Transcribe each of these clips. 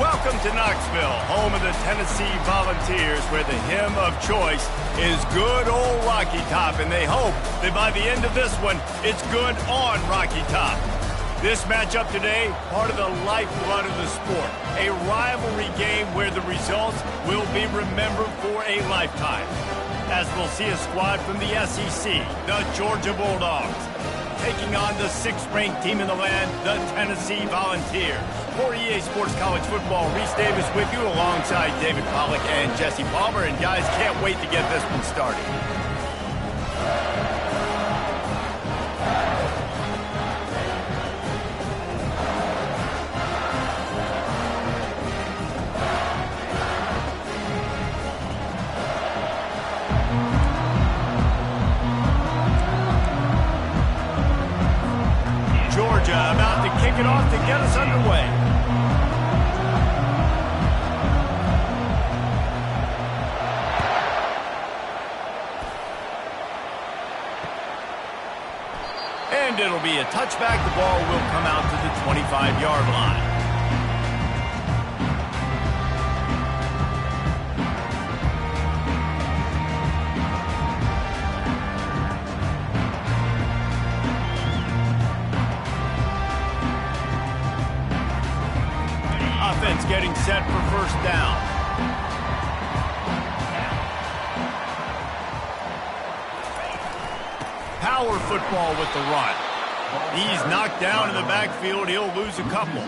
Welcome to Knoxville, home of the Tennessee Volunteers, where the hymn of choice is good old Rocky Top, and they hope that by the end of this one, it's good on Rocky Top. This matchup today, part of the lifeblood of the sport, a rivalry game where the results will be remembered for a lifetime. As we'll see a squad from the SEC, the Georgia Bulldogs, taking on the 6th-ranked team in the land, the Tennessee Volunteers. For EA Sports College Football, Reese Davis with you alongside David Pollack and Jesse Palmer. And guys, can't wait to get this one started. Georgia about to kick it off to get us underway. And it'll be a touchback. The ball will come out to the 25-yard line. Offense getting set for first down. Power football with the run. He's knocked down in the backfield. He'll lose a couple.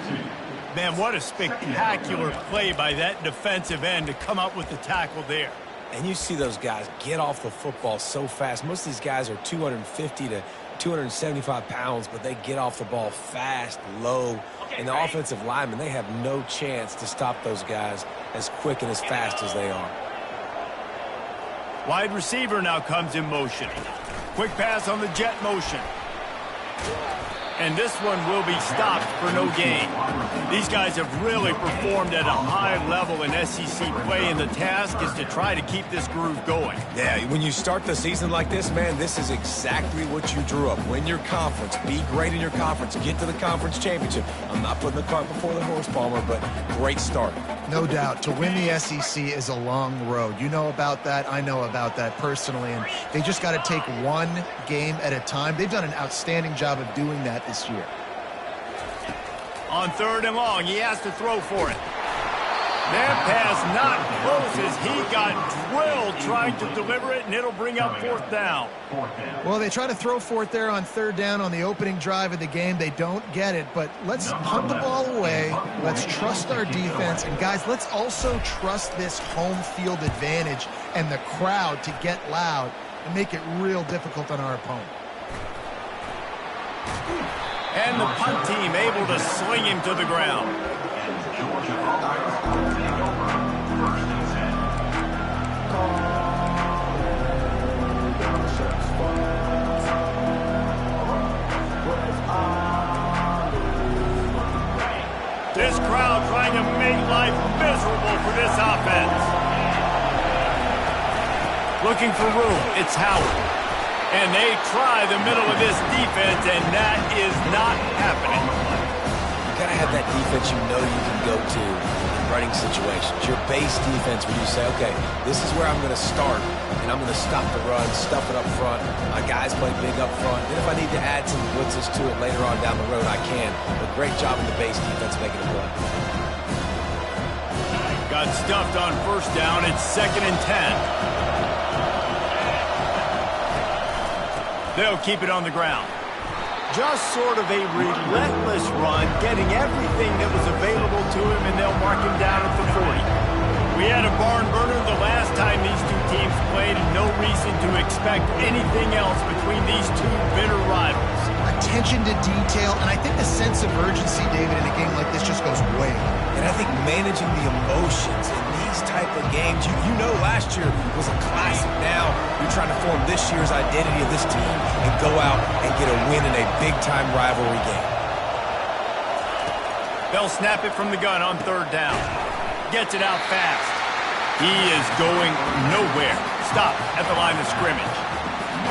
Man, what a spectacular play by that defensive end to come up with the tackle there. And you see those guys get off the football so fast. Most of these guys are 250 to 275 pounds, but they get off the ball fast, low. And the offensive linemen, they have no chance to stop those guys as quick and as fast as they are. Wide receiver now comes in motion. Quick pass on the jet motion. And this one will be stopped for no gain. These guys have really performed at a high level in SEC play, and the task is to try to keep this groove going. Yeah, when you start the season like this, man, this is exactly what you drew up. Win your conference, be great in your conference, get to the conference championship. I'm not putting the cart before the horse, Palmer, but great start. No doubt. To win the SEC is a long road. You know about that. I know about that personally. And they just got to take one game at a time. They've done an outstanding job of doing that this year. On 3rd and long, he has to throw for it. That pass not close as he got drilled trying to deliver it, and it'll bring up 4th down. Well, they try to throw for it there on 3rd down on the opening drive of the game. They don't get it, but let's punt the ball away. Let's trust our defense. And, guys, let's also trust this home field advantage and the crowd to get loud and make it real difficult on our opponent. And the punt team able to sling him to the ground. This crowd trying to make life miserable for this offense. Looking for room, it's Howard. And they try the middle of this defense, and that is not happening. You got to have that defense you know you can go to in running situations. Your base defense where you say, okay, this is where I'm going to start, and I'm going to stop the run, stuff it up front. My guys play big up front. Then if I need to add some blitzes to it later on down the road, I can. But great job in the base defense making a play. Got stuffed on 1st down. It's 2nd and 10. They'll keep it on the ground. Just sort of a relentless run, getting everything that was available to him, and they'll mark him down at the 40. We had a barn burner the last time these two teams played, and no reason to expect anything else between these two bitter rivals. Attention to detail, and I think the sense of urgency, David, in a game like this just goes way up. And I think managing the emotions in these type of games, you know last year was a classic. Now you're trying to form this year's identity of this team and go out and get a win in a big-time rivalry game. They'll snap it from the gun on 3rd down. Gets it out fast. He is going nowhere. Stop at the line of scrimmage.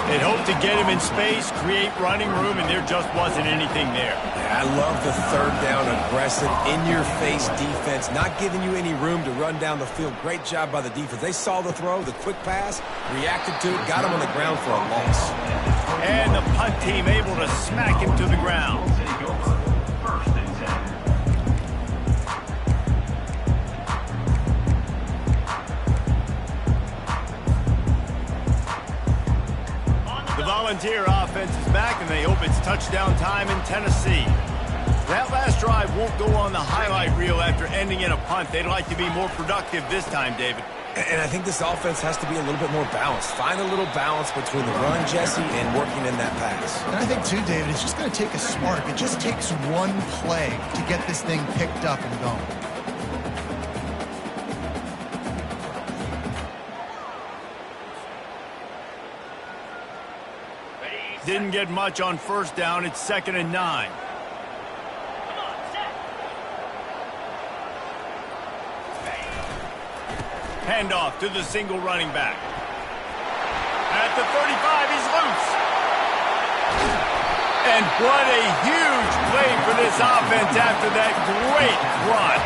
They'd hoped to get him in space, create running room, and there just wasn't anything there. Yeah, I love the third down aggressive, in-your-face defense, not giving you any room to run down the field. Great job by the defense. They saw the throw, the quick pass, reacted to it, got him on the ground for a loss. And the punt team able to smack him to the ground. The Volunteer offense is back, and they hope it's touchdown time in Tennessee. That last drive won't go on the highlight reel after ending in a punt. They'd like to be more productive this time, David. And I think this offense has to be a little bit more balanced. Find a little balance between the run, Jesse, and working in that pass. And I think, too, David, it's just going to take a spark. It just takes one play to get this thing picked up and going. Didn't get much on first down. It's 2nd and 9. Handoff to the single running back. At the 35, he's loose. And what a huge play for this offense after that great run.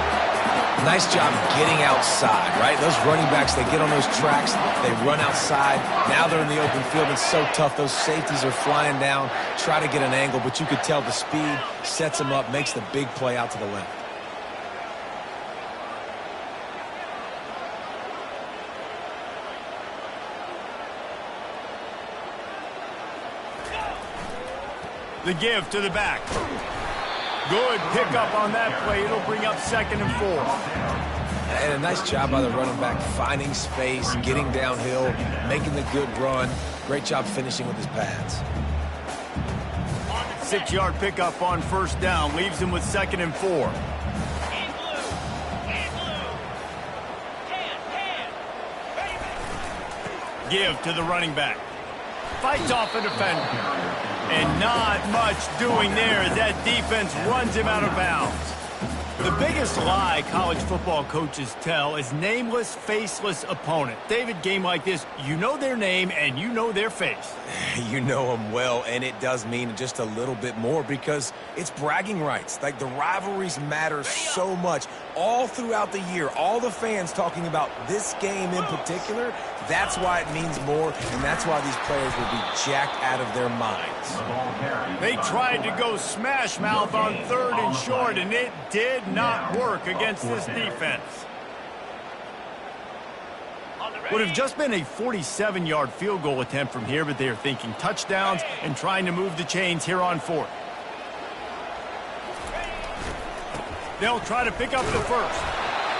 Nice job getting outside, right? Those running backs, they get on those tracks, they run outside. Now they're in the open field. It's so tough. Those safeties are flying down, try to get an angle, but you could tell the speed sets them up, makes the big play out to the left. The give to the back. Good pickup on that play. It'll bring up 2nd and 4. And a nice job by the running back, finding space, getting downhill, making the good run. Great job finishing with his pads. 6-yard pickup on first down. Leaves him with 2nd and 4. Give to the running back. Fights off a defender. And not much doing there as that defense runs him out of bounds. The biggest lie college football coaches tell is nameless, faceless opponent. David, game like this, you know their name and you know their face. You know them well, and it does mean just a little bit more because it's bragging rights. Like, the rivalries matter so much all throughout the year. All the fans talking about this game in particular, that's why it means more, and that's why these players will be jacked out of their minds. They tried to go smash mouth on 3rd and short, and it did not work against this defense. Would have just been a 47-yard field goal attempt from here, but they are thinking touchdowns and trying to move the chains here on 4th. They'll try to pick up the first.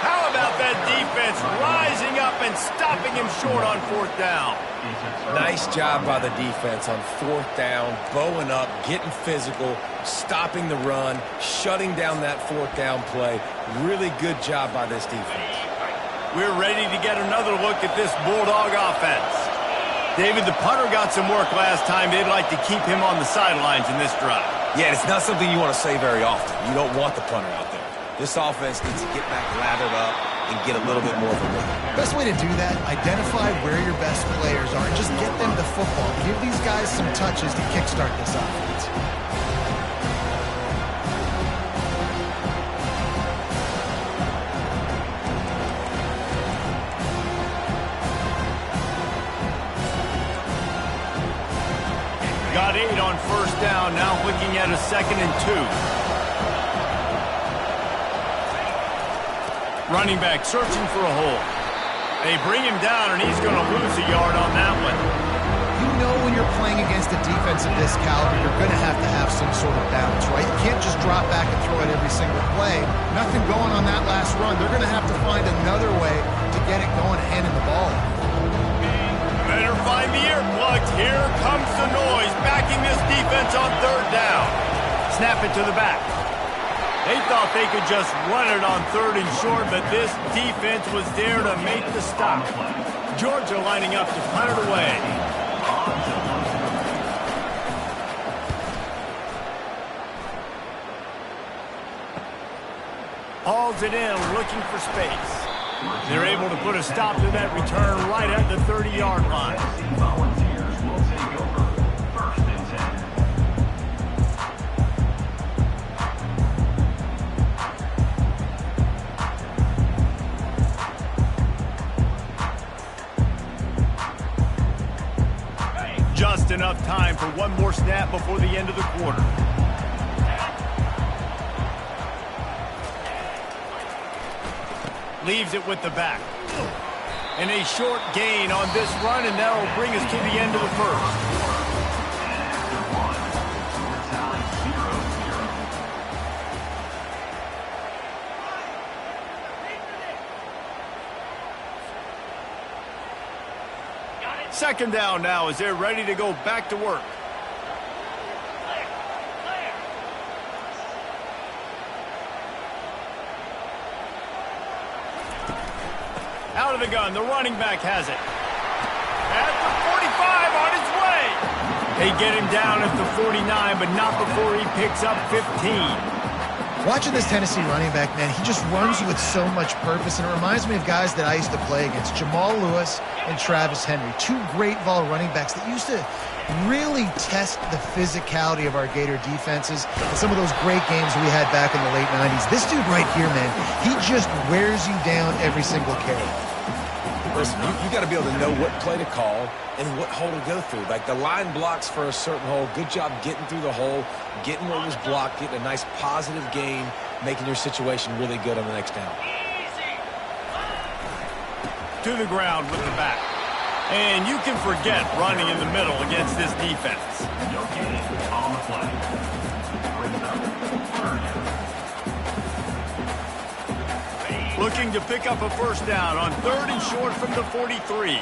How about that defense rising up and stopping him short on 4th down? Nice job by the defense on 4th down, bowing up, getting physical, stopping the run, shutting down that 4th down play. Really good job by this defense. We're ready to get another look at this Bulldog offense. David, the punter got some work last time. They'd like to keep him on the sidelines in this drive. Yeah, it's not something you want to say very often. You don't want the punter out there. This offense needs to get back lathered up and get a little bit more of a look. Best way to do that, identify where your best players are and just get them the football. Give these guys some touches to kickstart this offense. Got 8 on first down, now looking at a 2nd and 2. Running back searching for a hole. They bring him down, and he's going to lose a yard on that one. You know when you're playing against a defense of this caliber, you're going to have some sort of balance, right? You can't just drop back and throw it every single play. Nothing going on that last run. They're going to have to find another way to get it going and handing the ball. Better find the earplugs. Here comes the noise, backing this defense on 3rd down. Snap it to the back. They thought they could just run it on 3rd and short, but this defense was there to make the stop. Georgia lining up to punt it away. Hauls it in, looking for space. They're able to put a stop to that return right at the 30-yard line. enough time for one more snap before the end of the quarter. Leaves it with the back. And a short gain on this run, and that will bring us to the end of the first. Second down now as they're ready to go back to work. Out of the gun, the running back has it. At the 45, on his way. They get him down at the 49, but not before he picks up 15. Watching this Tennessee running back, man, he just runs with so much purpose, and it reminds me of guys that I used to play against, Jamal Lewis and Travis Henry, two great vol running backs that used to really test the physicality of our Gator defenses in some of those great games we had back in the late 90s. This dude right here, man, he just wears you down every single carry. Listen, you got to be able to know what play to call and what hole to go through. Like the line blocks for a certain hole. Good job getting through the hole, getting what was blocked, getting a nice positive gain, making your situation really good on the next down. To the ground with the back. And you can forget running in the middle against this defense. On the play. Looking to pick up a first down on 3rd and short from the 43.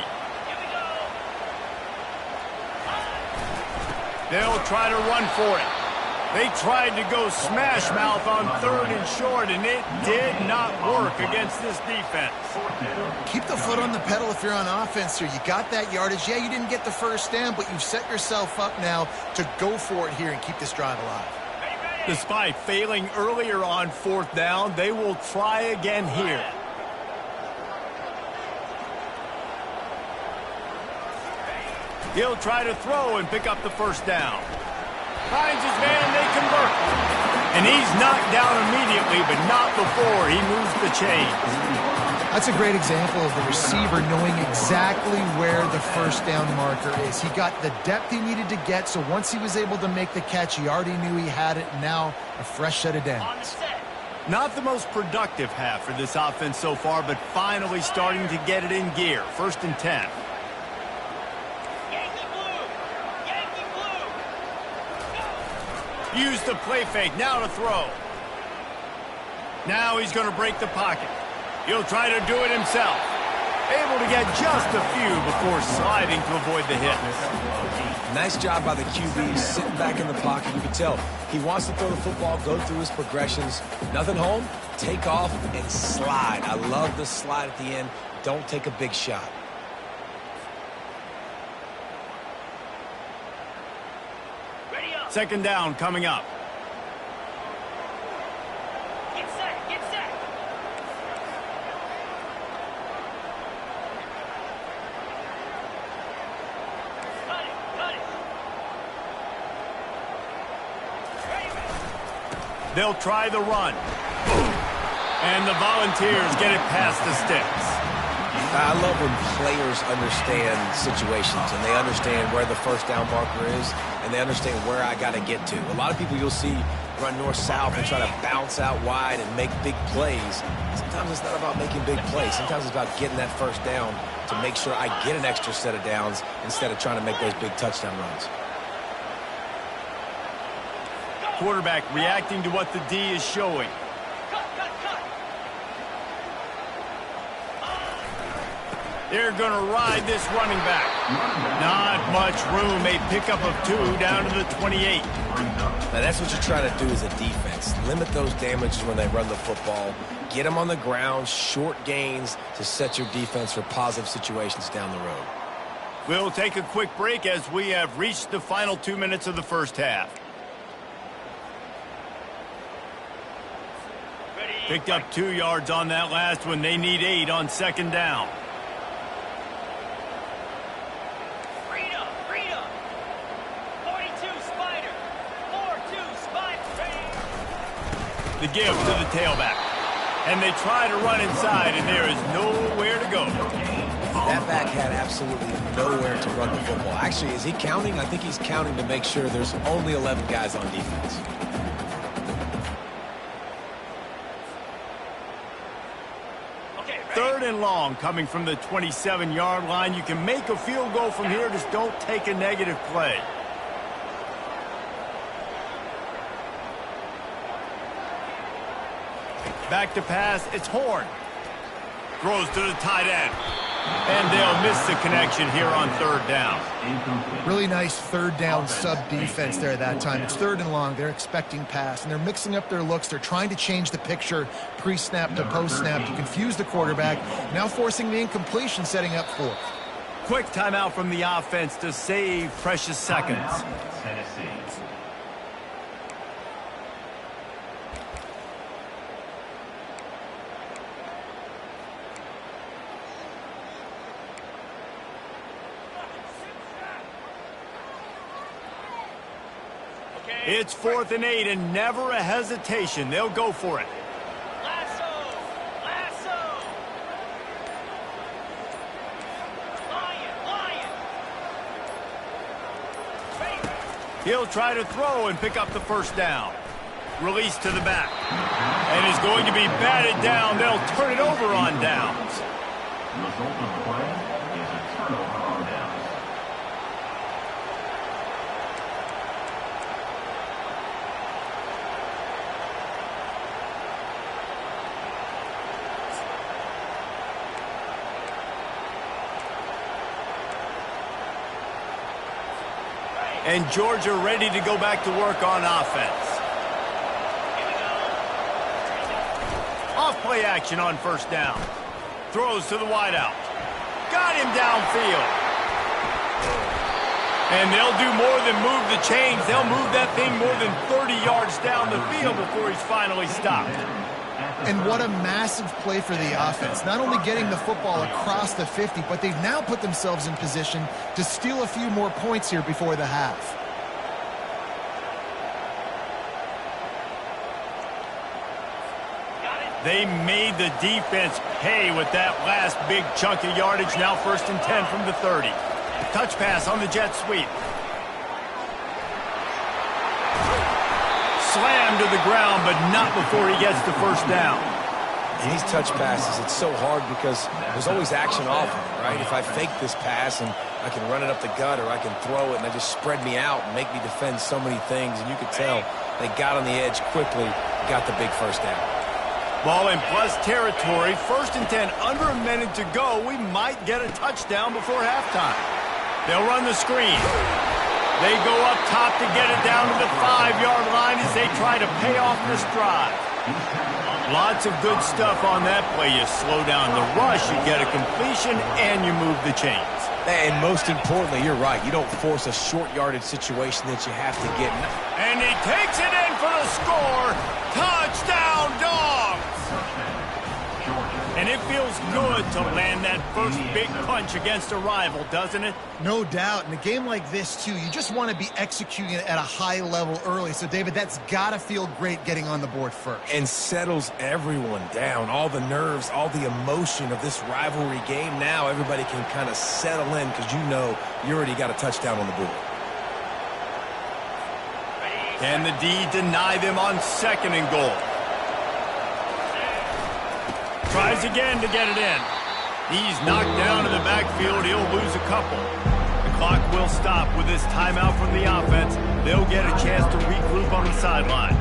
They'll try to run for it. They tried to go smash mouth on 3rd and short, and it did not work against this defense. Keep the foot on the pedal if you're on offense here. You got that yardage. Yeah, you didn't get the first down, but you've set yourself up now to go for it here and keep this drive alive. Despite failing earlier on 4th down, they will try again here. He'll try to throw and pick up the first down. Finds his man, and they convert. And he's knocked down immediately, but not before he moves the chains. That's a great example of the receiver knowing exactly where the first down marker is. He got the depth he needed to get, so once he was able to make the catch, he already knew he had it. Now a fresh set of downs. Not the most productive half for this offense so far, but finally starting to get it in gear. 1st and 10. Use the play fake, now to throw. Now he's going to break the pocket. He'll try to do it himself. Able to get just a few before sliding to avoid the hit. Nice job by the QB, sitting back in the pocket. You can tell he wants to throw the football, go through his progressions. Nothing home, take off and slide. I love the slide at the end. Don't take a big shot. Second down coming up. Get set, get set. Cut it, cut it. They'll try the run. And the Volunteers get it past the sticks. I love when players understand situations and they understand where the first down marker is and they understand where I got to get to. A lot of people you'll see run north-south and try to bounce out wide and make big plays. Sometimes it's not about making big plays. Sometimes it's about getting that first down to make sure I get an extra set of downs instead of trying to make those big touchdown runs. Quarterback reacting to what the D is showing. They're going to ride this running back. Not much room. A pickup of 2 down to the 28. Now that's what you're trying to do as a defense. Limit those damages when they run the football. Get them on the ground, short gains to set your defense for positive situations down the road. We'll take a quick break as we have reached the final 2 minutes of the first half. Picked up 2 yards on that last one. They need 8 on second down. The give to the tailback. And they try to run inside, and there is nowhere to go. That back had absolutely nowhere to run the football. Actually, is he counting? I think he's counting to make sure there's only 11 guys on defense. Third and long coming from the 27-yard line. You can make a field goal from here, just don't take a negative play. Back to pass, it's Horn. Throws to the tight end. And they'll miss the connection here on third down. Really nice third down sub-defense there that time. It's third and long. They're expecting pass, and they're mixing up their looks. They're trying to change the picture pre-snap to post-snap to confuse the quarterback, now forcing the incompletion, setting up fourth. Quick timeout from the offense to save precious seconds. It's 4th and 8 and never a hesitation. They'll go for it. Lasso! Lasso! Lion! Lion! He'll try to throw and pick up the first down. Release to the back. And is going to be batted down. They'll turn it over on downs. The result of the play is a turnover on downs. And Georgia ready to go back to work on offense. Off play action on first down. Throws to the wideout. Got him downfield. And they'll do more than move the chains. They'll move that thing more than 30 yards down the field before he's finally stopped. And what a massive play for the offense. Not only getting the football across the 50, but they've now put themselves in position to steal a few more points here before the half. They made the defense pay with that last big chunk of yardage. Now 1st and 10 from the 30. Touch pass on the jet sweep. Slammed to the ground, but not before he gets the first down. And these touch passes, it's so hard because there's always action off of it, right? If I fake this pass and I can run it up the gut or I can throw it and they just spread me out and make me defend so many things, and you could tell they got on the edge quickly, got the big first down. Ball in plus territory, 1st and 10, under a minute to go. We might get a touchdown before halftime. They'll run the screen. They go up top to get it down to the 5-yard line as they try to pay off this drive. Lots of good stuff on that play. You slow down the rush, you get a completion, and you move the chains. And most importantly, you're right. You don't force a short yardage situation that you have to get. And he takes it in for the score. Touchdown, Dogs! And it feels good to land that first big punch against a rival, doesn't it? No doubt. In a game like this, too, you just want to be executing it at a high level early. So, David, that's got to feel great getting on the board first. And settles everyone down. All the nerves, all the emotion of this rivalry game. Now everybody can kind of settle in because you know you already got a touchdown on the board. Can the D deny them on 2nd and goal? Tries again to get it in. He's knocked down in the backfield. He'll lose a couple. The clock will stop with this timeout from the offense. They'll get a chance to regroup on the sideline.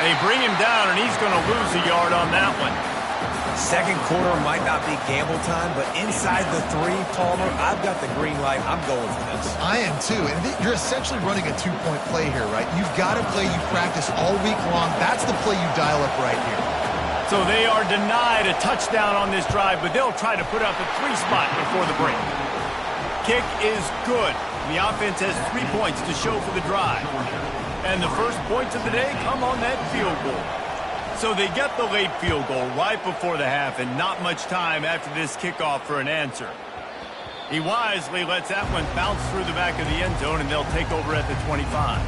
They bring him down, and he's going to lose a yard on that one. Second quarter might not be gamble time, but inside the 3, Palmer, I've got the green light. I'm going for this. I am too. And you're essentially running a 2-point play here, right? You've got a play you practice all week long. That's the play you dial up right here. So they are denied a touchdown on this drive, but they'll try to put up a 3 spot before the break. Kick is good. The offense has 3 points to show for the drive. And the first points of the day come on that field goal. So they get the late field goal right before the half and not much time after this kickoff for an answer. He wisely lets that one bounce through the back of the end zone, and they'll take over at the 25.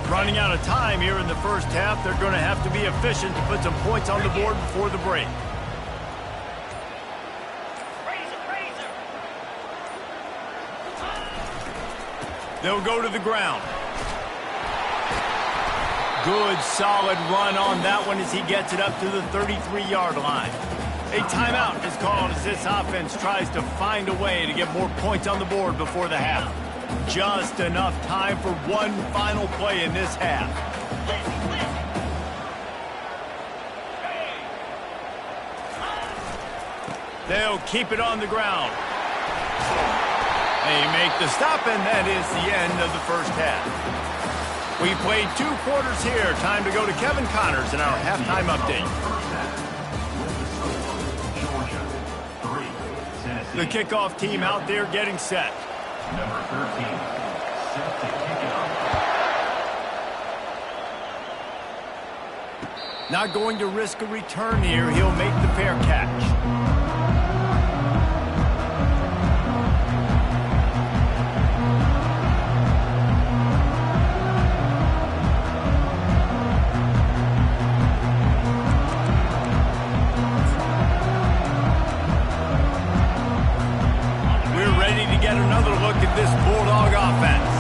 Running out of time here in the first half, they're going to have to be efficient to put some points on the board before the break. They'll go to the ground. Good, solid run on that one as he gets it up to the 33-yard line. A timeout is called as this offense tries to find a way to get more points on the board before the half. Just enough time for one final play in this half. They'll keep it on the ground. They make the stop, and that is the end of the first half. We played 2 quarters here. Time to go to Kevin Connors in our halftime update. The kickoff team out there getting set. Number 13, set to kick it off. Not going to risk a return here. He'll make the fair catch. Another look at this Bulldog offense.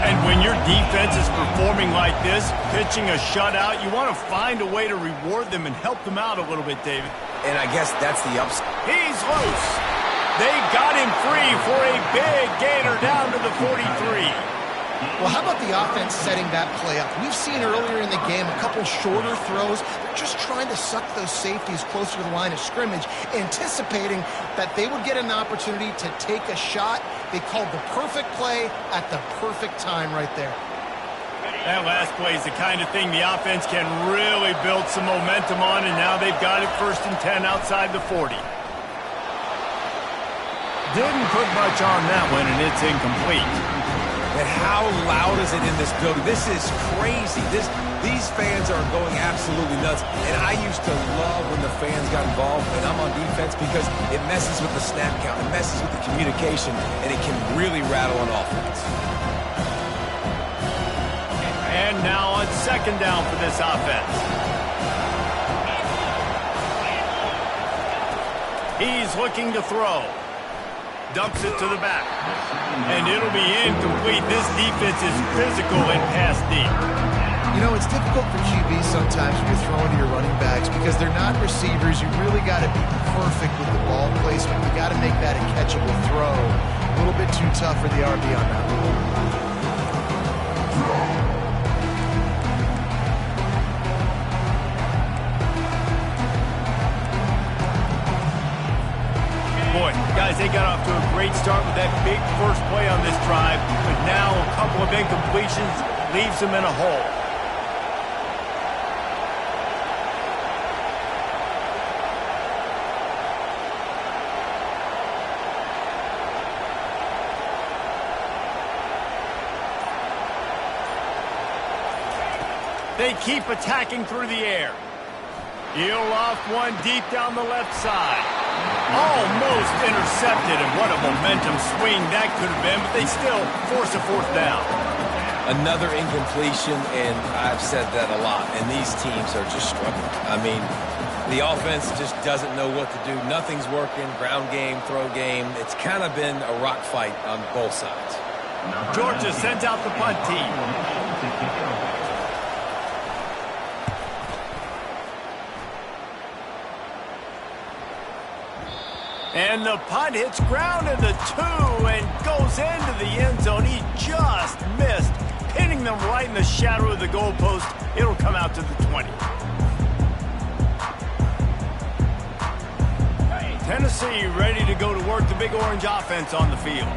And when your defense is performing like this, pitching a shutout, you want to find a way to reward them and help them out a little bit, David. And I guess that's the upside. He's loose. They got him free for a big gainer down to the 43. Well, how about the offense setting that play up? We've seen earlier in the game a couple shorter throws. They're just trying to suck those safeties closer to the line of scrimmage, anticipating that they would get an opportunity to take a shot. They called the perfect play at the perfect time right there. That last play is the kind of thing the offense can really build some momentum on, and now they've got it 1st and 10 outside the 40. Didn't put much on that one, and it's incomplete. And how loud is it in this building? This is crazy. These fans are going absolutely nuts. And I used to love when the fans got involved when I'm on defense because it messes with the snap count. It messes with the communication, and it can really rattle an offense. And now on 2nd down for this offense. He's looking to throw. Dumps it to the back. And it'll be incomplete. This defense is physical and pass deep. You know, it's difficult for QBs sometimes when you're throwing to your running backs because they're not receivers. You really got to be perfect with the ball placement. You got to make that a catchable throw. A little bit too tough for the RB on that one. Boy, guys, they got off to a great start with that big first play on this drive, but now a couple of incompletions leaves them in a hole. They keep attacking through the air. He'll loft one deep down the left side. Almost intercepted, and what a momentum swing that could have been, but they still force a 4th down. Another incompletion, and I've said that a lot, and these teams are just struggling. I mean, the offense just doesn't know what to do. Nothing's working, ground game, throw game. It's kind of been a rock fight on both sides. Georgia sends out the punt team. And the punt hits ground at the 2 and goes into the end zone. He just right in the shadow of the goalpost. It'll come out to the 20. Tennessee ready to go to work the Big Orange offense on the field.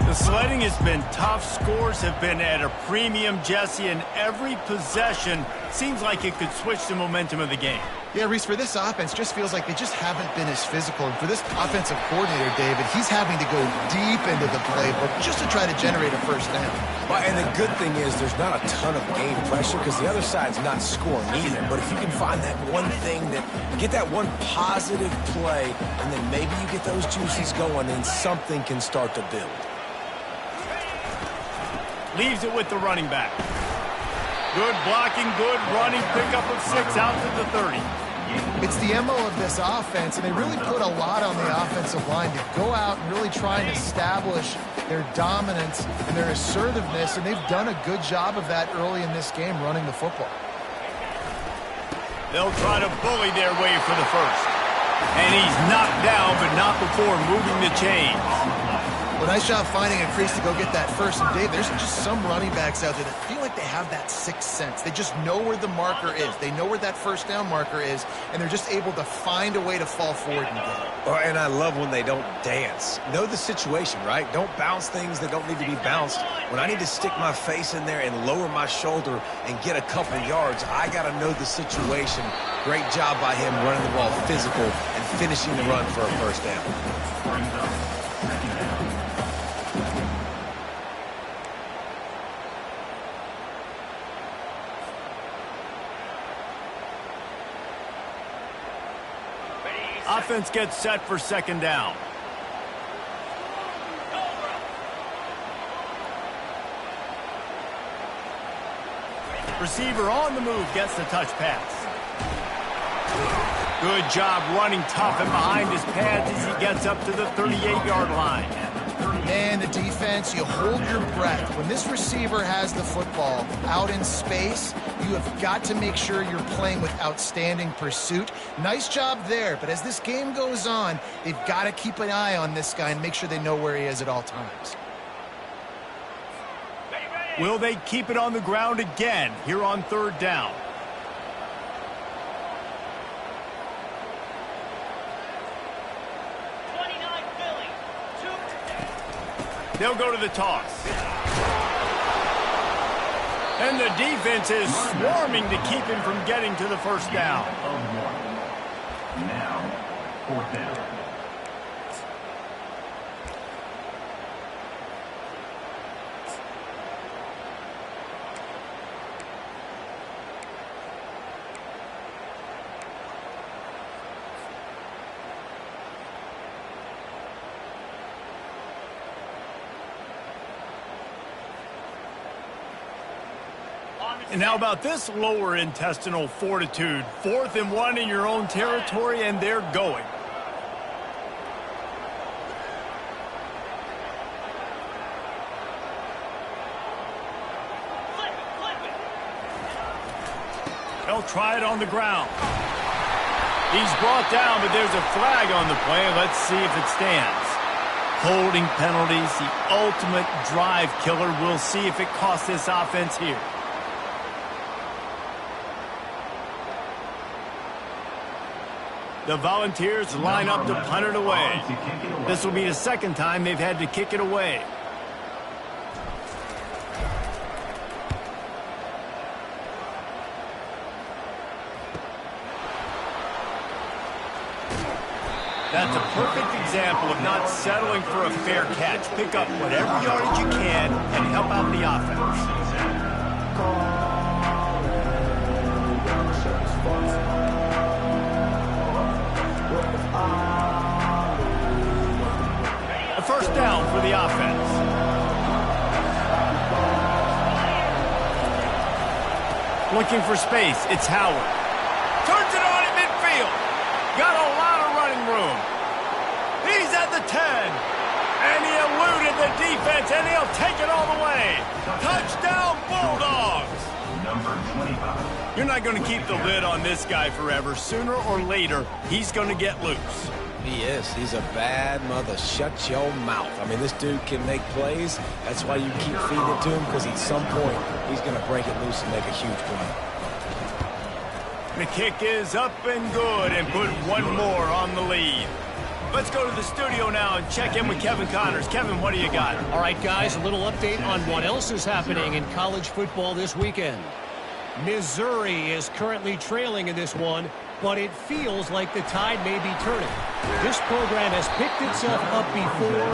The sledding has been tough. Scores have been at a premium, Jesse, and every possession seems like it could switch the momentum of the game. Yeah, Reese, for this offense, just feels like they just haven't been as physical. And for this offensive coordinator, David, he's having to go deep into the playbook just to try to generate a first down. Well, and the good thing is there's not a ton of game pressure because the other side's not scoring either. But if you can find that one thing, get that one positive play, and then maybe you get those juices going, and something can start to build. Leaves it with the running back. Good blocking, good running, pickup of 6 out to the 30. It's the MO of this offense, and they really put a lot on the offensive line to go out and really try and establish their dominance and their assertiveness, and they've done a good job of that early in this game running the football. They'll try to bully their way for the first. And he's knocked down, but not before moving the chains. Well, nice job finding a crease to go get that first. And Dave, there's just some running backs out there that feel like they have that sixth sense. They just know where the marker is. They know where that first down marker is, and they're just able to find a way to fall forward and get it. Oh, and I love when they don't dance. Know the situation, right? Don't bounce things that don't need to be bounced. When I need to stick my face in there and lower my shoulder and get a couple yards, I got to know the situation. Great job by him running the ball physical and finishing the run for a first down. Offense gets set for second down. Receiver on the move gets the touch pass. Good job running tough and behind his pads as he gets up to the 38-yard line. Man, the defense, you hold your breath. When this receiver has the football out in space, you have got to make sure you're playing with outstanding pursuit. Nice job there, but as this game goes on, they've got to keep an eye on this guy and make sure they know where he is at all times. Will they keep it on the ground again here on third down? They'll go to the toss. And the defense is swarming to keep him from getting to the first down. Now, fourth down. And how about this lower intestinal fortitude? 4th and 1 in your own territory, and they're going. They'll try it on the ground. He's brought down, but there's a flag on the play. Let's see if it stands. Holding penalties, the ultimate drive killer. We'll see if it costs this offense here. The Volunteers line up to punt it away. This will be the second time they've had to kick it away. That's a perfect example of not settling for a fair catch. Pick up whatever yardage you can and help out the offense. A first down for the offense. Looking for space. It's Howard. Turns it on at midfield. Got a lot of running room. He's at the 10. And he eluded the defense, and he'll take it all the way. Touchdown, Bulldogs. Number 25. You're not going to keep the lid on this guy forever. Sooner or later, he's going to get loose. He is. He's a bad mother. Shut your mouth. I mean, this dude can make plays. That's why you keep feeding it to him, because at some point, he's going to break it loose and make a huge play. The kick is up and good and put one more on the lead. Let's go to the studio now and check in with Kevin Connors. Kevin, what do you got? All right, guys, a little update on what else is happening in college football this weekend. Missouri is currently trailing in this one, but it feels like the tide may be turning. This program has picked itself up before,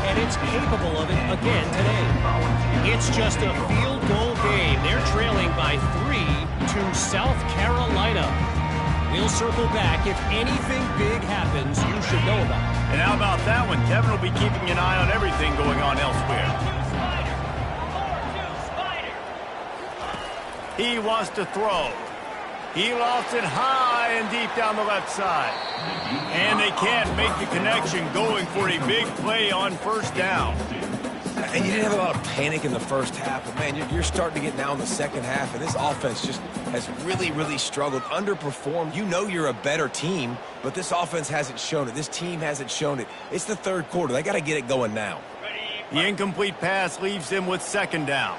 and it's capable of it again today. It's just a field goal game. They're trailing by 3 to South Carolina. We'll circle back. If anything big happens, you should know about it. And how about that one? Kevin will be keeping an eye on everything going on elsewhere. He wants to throw. He lofts it high and deep down the left side. And they can't make the connection, going for a big play on first down. And you didn't have a lot of panic in the first half, but, man, you're starting to get now in the second half, and this offense just has really, really struggled, underperformed. You know you're a better team, but this offense hasn't shown it. This team hasn't shown it. It's the third quarter. They got to get it going now. The incomplete pass leaves them with second down.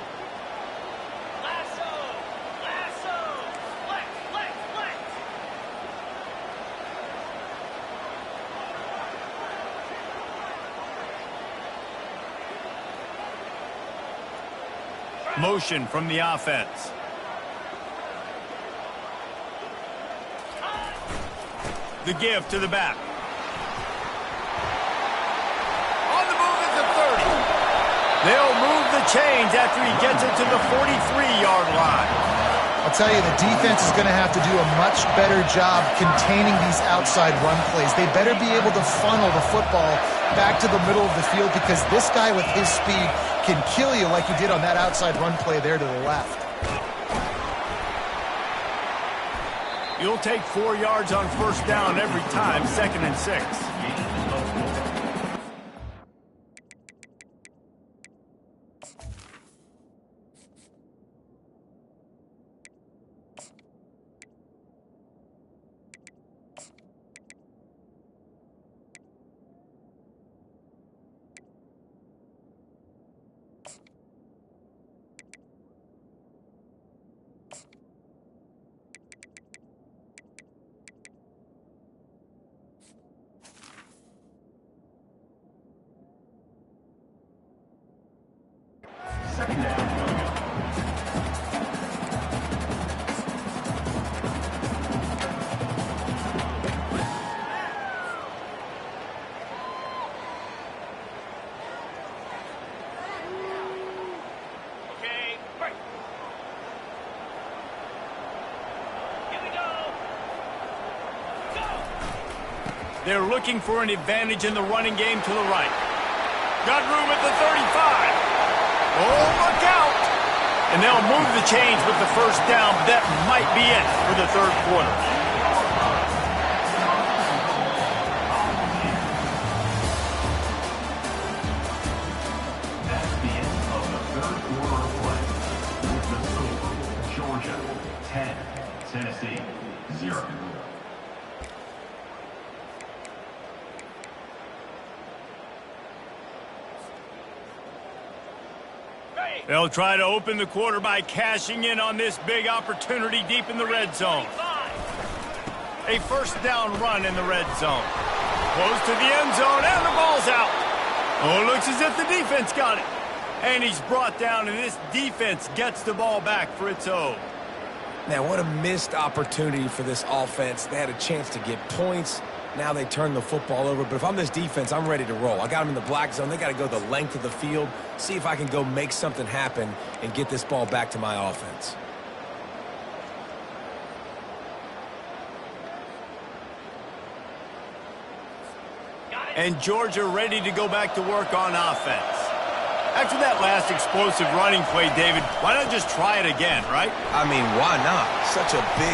Motion from the offense. The give to the back. On the move at the 30. They'll move the chains after he gets it to the 43-yard line. I'll tell you, the defense is going to have to do a much better job containing these outside run plays. They better be able to funnel the football back to the middle of the field, because this guy with his speed can kill you like he did on that outside run play there to the left. You'll take 4 yards on first down every time, 2nd and 6. Second down. Okay, break. Here we go. Go. They're looking for an advantage in the running game to the right. Got room at the 35. Oh, look out! And they'll move the chains with the first down. That might be it for the third quarter. That's the end of the third quarter of play. With the score, Georgia 10, Tennessee 0. They'll try to open the quarter by cashing in on this big opportunity deep in the red zone. A first down run in the red zone. Close to the end zone, and the ball's out. Oh, it looks as if the defense got it. And he's brought down, and this defense gets the ball back for its own. Man, what a missed opportunity for this offense. They had a chance to get points. Now they turn the football over. But if I'm this defense, I'm ready to roll. I got them in the black zone. They got to go the length of the field, see if I can go make something happen and get this ball back to my offense. And Georgia ready to go back to work on offense. After that last explosive running play, David, why not just try it again, right? I mean, why not? Such a big...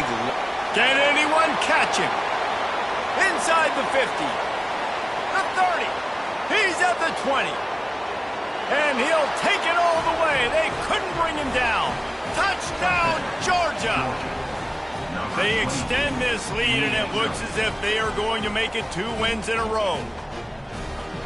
Can anyone catch him? Inside the 50. The 30. He's at the 20. And he'll take it all the way. They couldn't bring him down. Touchdown, Georgia. They extend this lead, and it looks as if they are going to make it 2 wins in a row.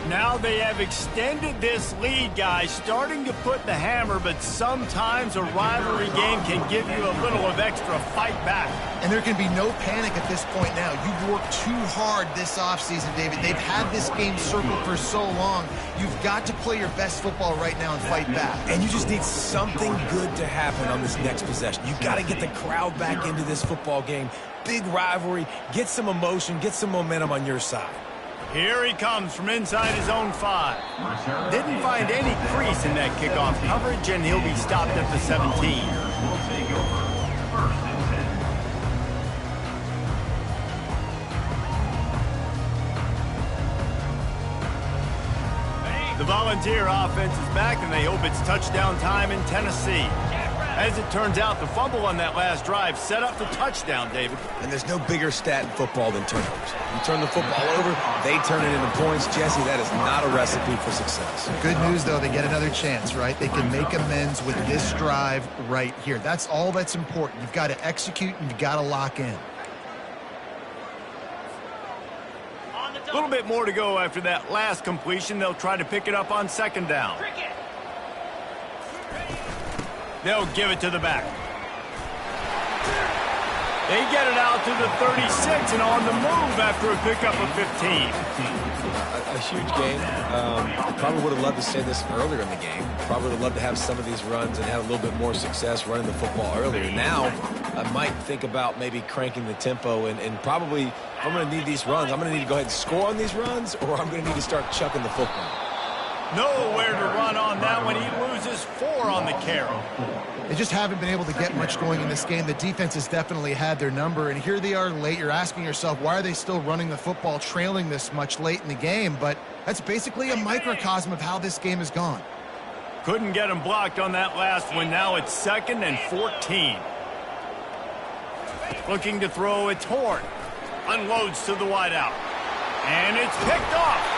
Now they have extended this lead, guys, starting to put the hammer, but sometimes a rivalry game can give you a little of extra fight back. And there can be no panic at this point now. You've worked too hard this offseason, David. They've had this game circled for so long. You've got to play your best football right now and fight back. And you just need something good to happen on this next possession. You've got to get the crowd back into this football game. Big rivalry. Get some emotion. Get some momentum on your side. Here he comes from inside his own 5. Didn't find any crease in that kickoff coverage, and he'll be stopped at the 17. Will take over. 1st and 10. The Volunteer offense is back, and they hope it's touchdown time in Tennessee. As it turns out, the fumble on that last drive set up the touchdown, David. And there's no bigger stat in football than turnovers. You turn the football over, they turn it into points. Jesse, that is not a recipe for success. Good news, though, they get another chance, right? They can make amends with this drive right here. That's all that's important. You've got to execute, and you've got to lock in. A little bit more to go after that last completion. They'll try to pick it up on 2nd down. They'll give it to the back. They get it out to the 36 and on the move after a pickup of 15. A huge game. Probably would have loved to say this earlier in the game. Probably would have loved to have some of these runs and have a little bit more success running the football earlier. Now, I might think about maybe cranking the tempo and probably, if I'm going to need these runs, I'm going to need to go ahead and score on these runs, or I'm going to need to start chucking the football. Nowhere to run on that one. He loses 4 on the carry. They just haven't been able to get much going in this game. The defense has definitely had their number, and here they are late. You're asking yourself, why are they still running the football, trailing this much late in the game? But that's basically a microcosm of how this game has gone. Couldn't get him blocked on that last one. Now it's 2nd and 14. Looking to throw, it's Horn. Unloads to the wideout. And it's picked off.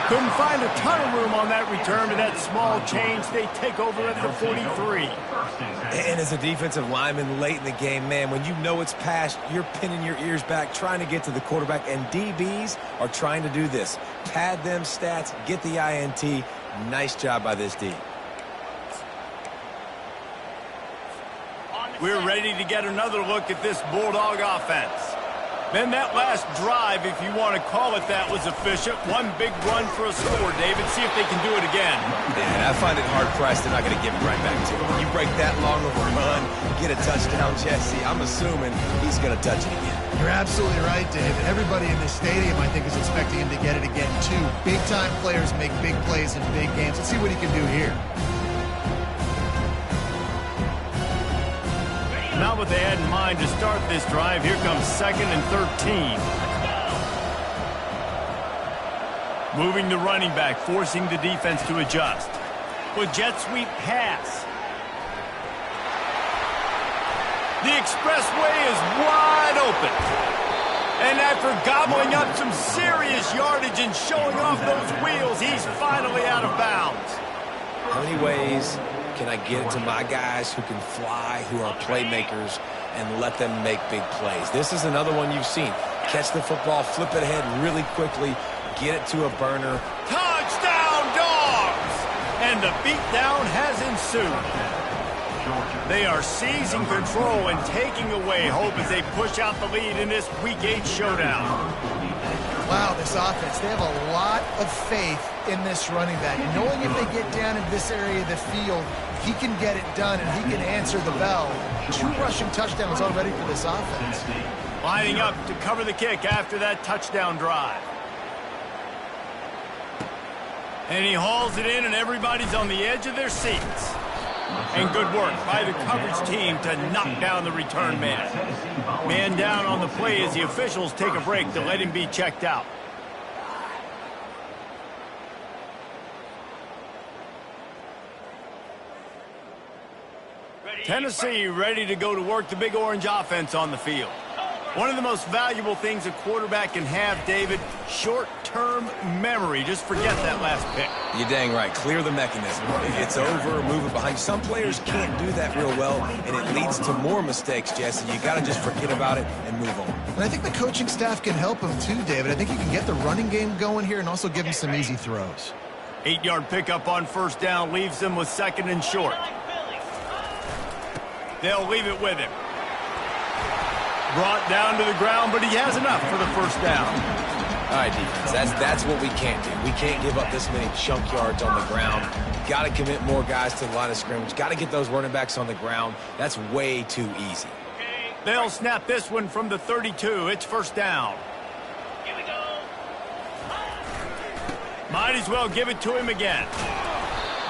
Couldn't find a ton of room on that return, but that small change, they take over at the 43. And as a defensive lineman late in the game, man, when you know it's past, you're pinning your ears back, trying to get to the quarterback, and DBs are trying to do this. Pad them stats, get the INT. Nice job by this D. We're ready to get another look at this Bulldog offense. Then that last drive, if you want to call it that, was efficient. One big run for a score, David. See if they can do it again. And I find it hard-pressed they're not going to give it right back to him. You break that long of a run, get a touchdown, Jesse, I'm assuming he's going to touch it again. You're absolutely right, David. Everybody in this stadium, I think, is expecting him to get it again, too. Big-time players make big plays in big games. Let's see what he can do here. Not what they had in mind to start this drive. Here comes 2nd and 13. Moving the running back, forcing the defense to adjust. With jet sweep pass. The expressway is wide open. And after gobbling up some serious yardage and showing off those wheels, he's finally out of bounds. How many ways can I get it to my guys who can fly, who are playmakers, and let them make big plays? This is another one you've seen. Catch the football, flip it ahead really quickly, get it to a burner. Touchdown, Dogs! And the beatdown has ensued. They are seizing control and taking away hope as they push out the lead in this Week 8 showdown. Wow, this offense, they have a lot of faith in this running back. Knowing if they get down in this area of the field, he can get it done and he can answer the bell. 2 rushing touchdowns already for this offense. Lining up to cover the kick after that touchdown drive. And he hauls it in, and everybody's on the edge of their seats. And good work by the coverage team to knock down the return man. Man down on the play as the officials take a break to let him be checked out. Tennessee ready to go to work, the Big Orange offense on the field. One of the most valuable things a quarterback can have, David, short-term memory. Just forget that last pick. You're dang right. Clear the mechanism. It's over, move it behind. Some players can't do that real well, and it leads to more mistakes, Jesse. You got to just forget about it and move on. And I think the coaching staff can help him too, David. I think you can get the running game going here and also give him some easy throws. 8-yard pickup on first down leaves them with 2nd and short. They'll leave it with him. Brought down to the ground, but he has enough for the first down. All right, defense, that's what we can't do. We can't give up this many chunk yards on the ground. Got to commit more guys to the line of scrimmage. Got to get those running backs on the ground. That's way too easy. They'll snap this one from the 32. It's first down. Here we go. Might as well give it to him again.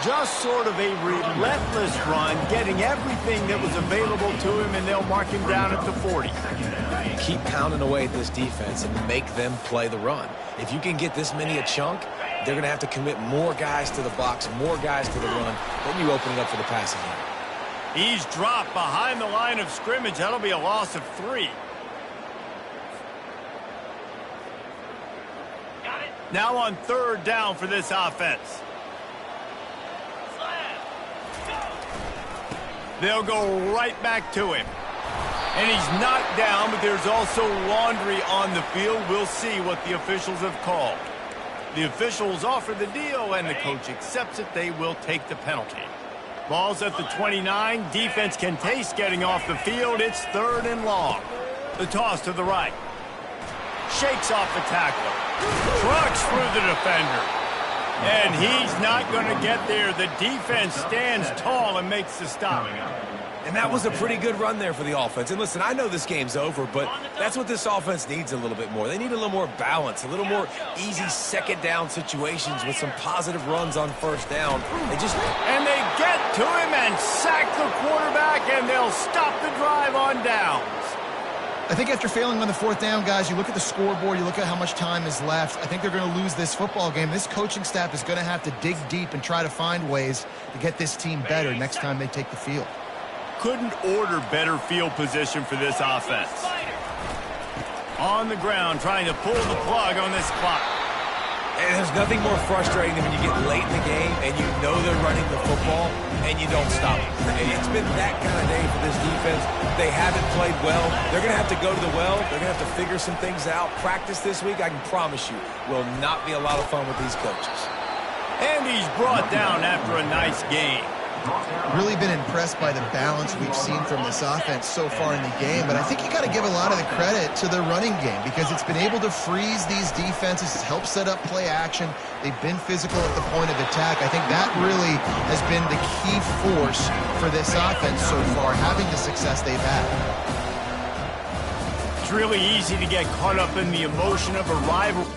Just sort of a relentless run, getting everything that was available to him, and they'll mark him down at the 40. Keep pounding away at this defense and make them play the run. If you can get this many a chunk, they're going to have to commit more guys to the box, more guys to the run. Then you open it up for the passing game. He's dropped behind the line of scrimmage. That'll be a loss of 3. Got it. Now on 3rd down for this offense. They'll go right back to him. And he's knocked down, but there's also laundry on the field. We'll see what the officials have called. The officials offer the deal, and the coach accepts it. They will take the penalty. Ball's at the 29. Defense can taste getting off the field. It's 3rd and long. The toss to the right. Shakes off the tackler. Trucks through the defender. And he's not going to get there. The defense stands tall and makes the stop. And that was a pretty good run there for the offense. And listen, I know this game's over, but that's what this offense needs a little bit more. They need a little more balance, a little more easy 2nd down situations with some positive runs on first down. And they get to him and sack the quarterback, and they'll stop the drive on downs. I think after failing on the 4th down, guys, you look at the scoreboard, you look at how much time is left. I think they're going to lose this football game. This coaching staff is going to have to dig deep and try to find ways to get this team better next time they take the field. Couldn't order better field position for this offense. On the ground, trying to pull the plug on this clock. And there's nothing more frustrating than when you get late in the game and you know they're running the football and you don't stop it. And it's been that kind of day for this defense. They haven't played well. They're going to have to go to the well. They're going to have to figure some things out. Practice this week, I can promise you, will not be a lot of fun with these coaches. And he's brought down after a nice game. Really been impressed by the balance we've seen from this offense so far in the game, but I think you got to give a lot of the credit to the running game because it's been able to freeze these defenses, help set up play action. They've been physical at the point of attack. I think that really has been the key force for this offense so far, having the success they've had. It's really easy to get caught up in the emotion of a rivalry.